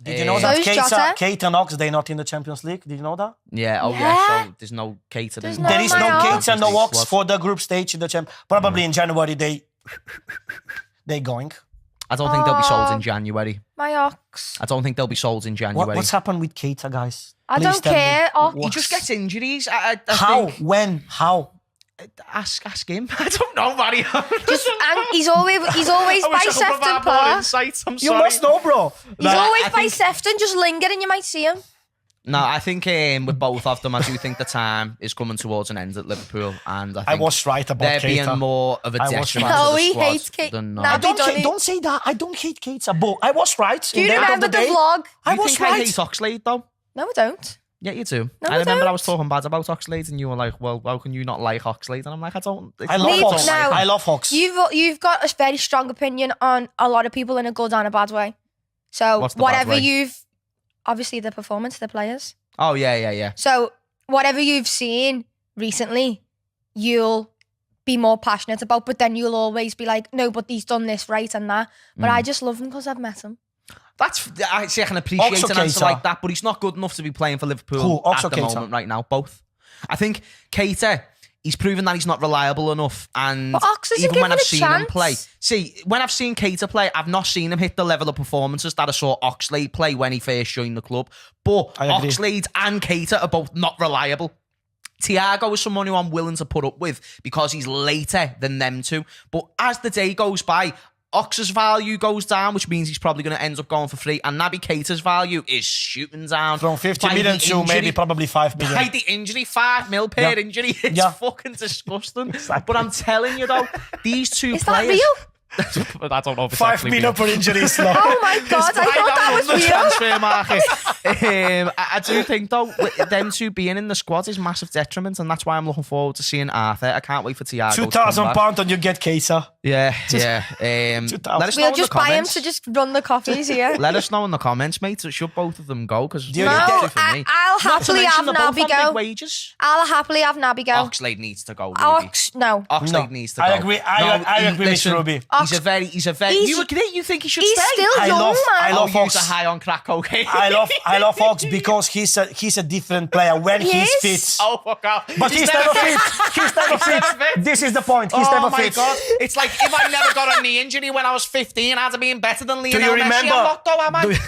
Did you know that Keita and Ox, they're not in the Champions League? Did you know that? Yeah, yeah. So there's no Keita. There is no Keita, no Ox for the group stage in the Probably in January they're going. I don't think they'll be sold in January. My Ox. I don't think they'll be sold in January. What's happened with Keita, guys? I don't care. He just gets injuries. How? When? How? Ask him. I don't know, Mario. He's always by Sefton Park. You must know, bro. He's always by Sefton, just lingering. You might see him. No, I think with both of them, I do think the time is coming towards an end at Liverpool, and I think was right about they're Keita. being more of a detriment to the No, he squad hates Keita. than Nah, don't say that. I don't hate Keita, but I was right. Do you remember the vlog? I was think I right. hate Oxlade, though? No, I don't. Yeah, you do. No, I remember don't. I was talking bad about Oxlade, and you were like, "Well, how can you not like Oxlade?" And I'm like, "I don't." I love Hawks. Now, I love Hawks. You've got a very strong opinion on a lot of people in a good and a bad way. So What's the whatever bad way? obviously the performance, the players. Oh yeah. So whatever you've seen recently, you'll be more passionate about, but then you'll always be like, no, but he's done this right and that. But I just love him because I've met him. I can appreciate an answer like that, but he's not good enough to be playing for Liverpool at the moment right now. Both. I think Keita, he's proven that he's not reliable enough, and But Ox isn't even when I've given a seen him play, when I've seen Keita play, I've not seen him hit the level of performances that I saw Oxlade play when he first joined the club. But Oxlade and Keita are both not reliable. Thiago is someone who I'm willing to put up with because he's later than them two. But as the day goes by, Ox's value goes down, which means he's probably going to end up going for free. And Naby Keita's value is shooting down. From 50 million to maybe probably 5 million. By the injury, 5 mil per injury. It's fucking disgusting. Exactly. But I'm telling you though, these two Is players... that real? I don't know if it's 5 million per injury is not. Oh my God, I thought that was the real. transfer market. I do think though, them two being in the squad is massive detriment, and that's why I'm looking forward to seeing Arthur. I can't wait for Thiago. £2,000 and you get Keita. Yeah. Let us know We'll in just the buy him comments. to just run the coffees here. Let us know in the comments, mate. Should both of them go? Because I'll happily have Naby go. Wages. I'll happily have Naby go. Oxlade needs to go. Ruby. Oxlade needs to go. I agree. I agree with Ruby. He's a very. You think he should He's stay? still young, man. I love Ox. Ox. High on crack cocaine. I love Ox because he's a different player when he's fit. Oh fuck off! But he's never fit. He's never fit. This is the point. He's never fit. Oh my God! It's like if I never got a knee injury when I was 15, I'd have been better than Lionel Do you Messi. remember? I'm not though, am I?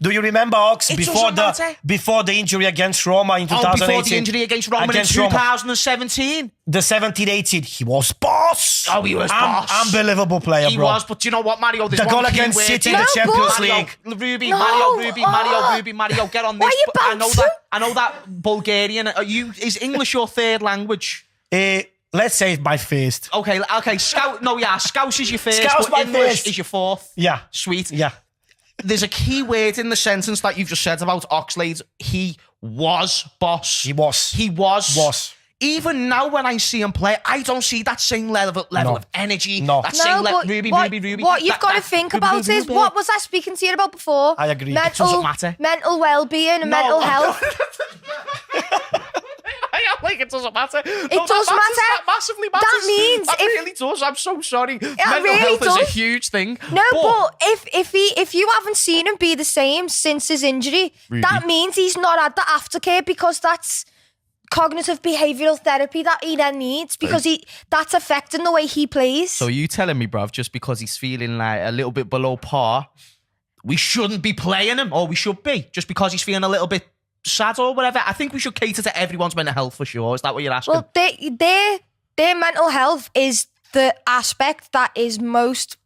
Do you remember Ox It before doesn't matter. before the injury against Roma in 2018? Before the injury against Roma in 2017. The 17-18, he was boss. Oh, he was boss. Unbelievable player, He bro. was, but you know what, Mario? The goal against City in the Champions League. Ruby, No. Mario, get on this. Why are you I know that Bulgarian. Is English your third language? Let's say it's my first. Okay. Scouse is your first, Scouse but my English first. is your fourth. Yeah. Sweet. Yeah. There's a key word in the sentence that you've just said about Oxlade. He was boss. He was. Even now when I see him play, I don't see that same level of energy. No. That same but Ruby. what you've got to think about is, what was I speaking to you about before? I agree. It doesn't matter. Mental well-being and mental health. It doesn't matter. It does matter. That massively matters. That means that really does. I'm so sorry. Mental really health is a does. huge thing. No, but if you haven't seen him be the same since his injury, that means he's not had the aftercare, because that's cognitive behavioural therapy that he then needs, because that's affecting the way he plays. So are you telling me, bruv, just because he's feeling like a little bit below par, we shouldn't be playing him, or we should be, just because he's feeling a little bit sad or whatever? I think we should cater to everyone's mental health for sure. Is that what you're asking? Well, their mental health is the aspect that is most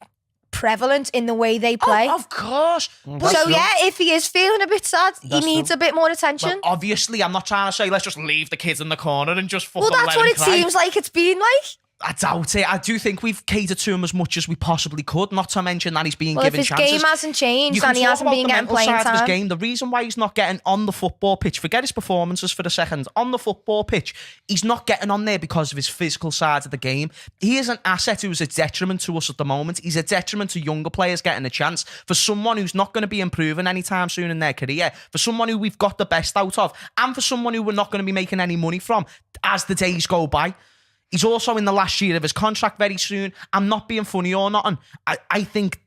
prevalent in the way they play. Oh, of course. So yeah, if he is feeling a bit sad, he needs a bit more attention. Well, obviously, I'm not trying to say let's just leave the kids in the corner and just fucking Well, that's let what him it cry. seems like it's been like. I doubt it. I do think we've catered to him as much as we possibly could, not to mention that he's being Well, if given his chances. game hasn't changed You can and he talk hasn't about been the getting mental playing side of his time. game. The reason why he's not getting on the football pitch, forget his performances for a second, on the football pitch, he's not getting on there because of his physical side of the game. He is an asset who's a detriment to us at the moment. He's a detriment to younger players getting a chance. For someone who's not going to be improving anytime soon in their career, for someone who we've got the best out of, and for someone who we're not going to be making any money from as the days go by. He's also in the last year of his contract very soon. I'm not being funny or nothing. I think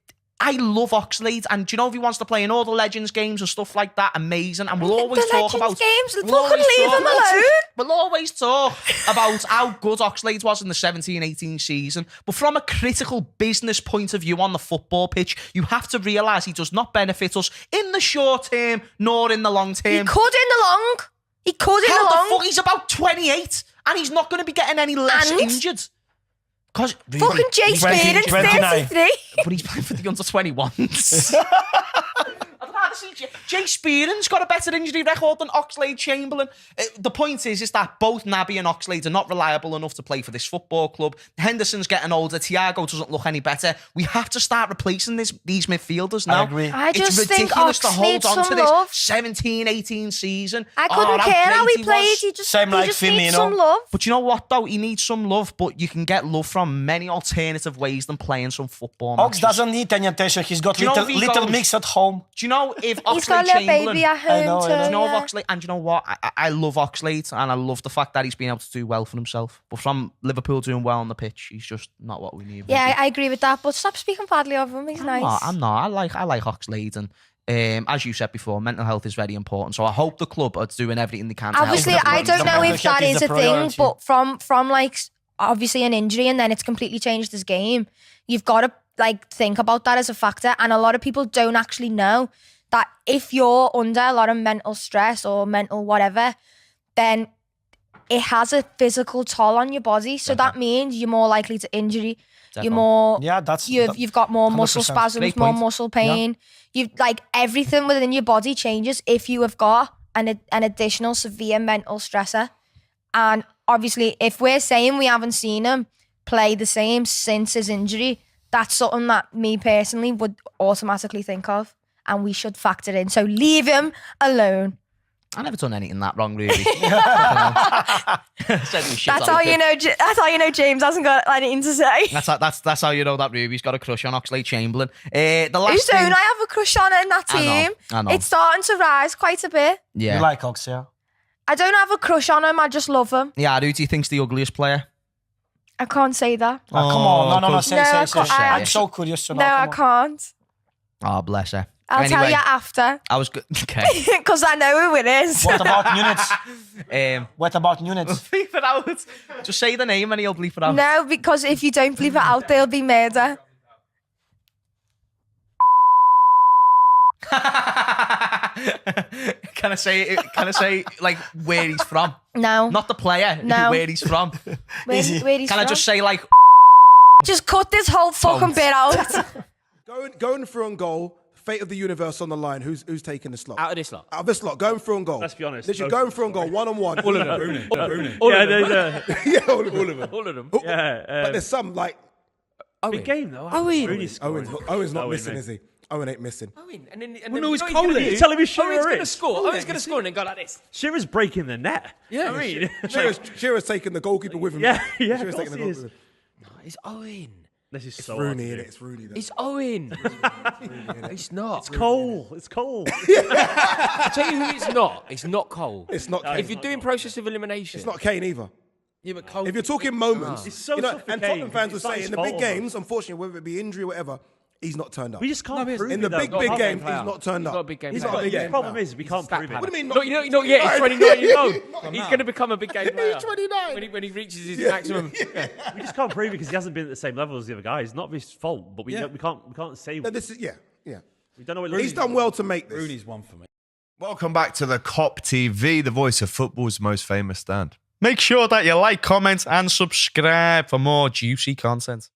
I love Oxlade, and do you know if he wants to play in all the Legends games and stuff like that, amazing. And we'll always The talk Legends about games. we'll always Fucking leave talk- him alone. We'll always talk about how good Oxlade was in the 17-18 season, but from a critical business point of view on the football pitch, you have to realise he does not benefit us in the short term nor in the long term. He could in the long. He could in How the the long. fuck? He's about 28, and he's not going to be getting any less And? injured. Because Fucking Jake Spearen's 29. 33. but he's playing for the under-21s. I'd rather see Jake Spearen's got a better injury record than Oxlade-Chamberlain. The point is that both Naby and Oxlade are not reliable enough to play for this football club. Henderson's getting older. Thiago doesn't look any better. We have to start replacing these midfielders now. I agree. I just it's think ridiculous to Ox hold needs on to some this love. 17-18 season. I couldn't how care how great he played. was. He just, Same he like just needs Firmino. some love. But you know what, though? He needs some love, but you can get love from many alternative ways than playing some football Ox matches. doesn't need any attention. He's got Do you know little, if he little goes- mix at home. Do you know if He's got a little Oxlade-Chamberlain... baby at home know, I too. know. Do you know yeah. of Oxlade? And do you know what? I love Oxlade, and I love the fact that he's been able to do well for himself. But from Liverpool doing well on the pitch, he's just not what we need. Yeah, I agree with that. But stop speaking badly of him. He's nice. I'm not. I like Oxlade, and as you said before, mental health is very important. So I hope the club are doing everything they can to Obviously, help I everybody. don't know mental if that health is is a the thing, priority. but from like obviously an injury and then it's completely changed his game. You've got to like think about that as a factor, and a lot of people don't actually know that if you're under a lot of mental stress or mental whatever, then it has a physical toll on your body. So that means you're more likely to injury. You're more Yeah, that's you've got more muscle 100%. spasms, Great more point. muscle pain. You've like everything within your body changes if you have got an additional severe mental stressor. And obviously, if we're saying we haven't seen him play the same since his injury, that's something that me personally would automatically think of, and we should factor in. So leave him alone. I never done anything that wrong, really. Said me shit That's on how the you pitch. know. That's how you know James hasn't got anything to say. That's how you know that Ruby's got a crush on Oxlade-Chamberlain. The Who's last thing, doing? I have a crush on it in that I know, team. I know. It's starting to rise quite a bit. yeah, You like Ox, yeah? I don't have a crush on him. I just love him. yeah. Who do you think's the ugliest player? I can't say that. Come on. No. No, Say. I can't- I'm so curious to know. No, I Come on. can't. Oh, bless her. I'll tell Anyway, you after. I was good. Okay. Because I know who it is. What about units? What about units? Bleep it out. Just say the name and he'll bleep it out. No, because if you don't bleep it out, there'll be murder. Can I say like where he's from? No. Not the player. No. Where he's from. where he's Can I from. just say like? Just cut this whole fucking bit out. Going through on goal, fate of the universe on the line. Who's taking the slot? Out of this lot. Out of this lot, going through on goal. Let's be honest. Literally going through on goal, one-on-one. All of them. Rooney. All of them. Yeah, all of them. All of them. Yeah, But there's some like big game though. Owen. Rooney's scoring. Owen's not Owen, missing, mate. is he? Owen ain't missing. Owen. And then Well, no, it's you know what he's Cole. gonna do? You're telling me Owen's Shearer going to is? score. Owen's going to score and then go like this. Shearer's breaking the net. Yeah. I mean, Shearer's taking the goalkeeper with him. Yeah, yeah, Shearer's of course taking the he is. goalkeeper. It's Owen. this is It's so Rooney, hard innit? to do. It's Rooney. Though. It's Owen. It's not. It's Cole. It's Cole. I tell you who it's not. It's not Cole. It's not Kane. If you're doing process of elimination. It's not Kane either. Yeah, but Cole. If you're talking moments, It's so and suffocating. Tottenham fans will It's not say his in the fault big almost. games, unfortunately, whether it be injury or whatever, he's not turned up. We just can't prove In it, the though. big Not a games, player. he's not turned He's up. not a big game He's player. not a big The game problem player. is we can't Stat prove it. pad. What do you mean? Not yet. He's 29 years old. He's going to become a big game player. He's 29. When he reaches his maximum. Yeah. We just can't prove it because he hasn't been at the same level as the other guys. Not his fault, but we can't say No, this is yeah. we don't know what He's done well to make this. Rooney's one for me. Welcome back to the COP TV, the voice of football's most famous stand. Make sure that you like, comment, and subscribe for more juicy content.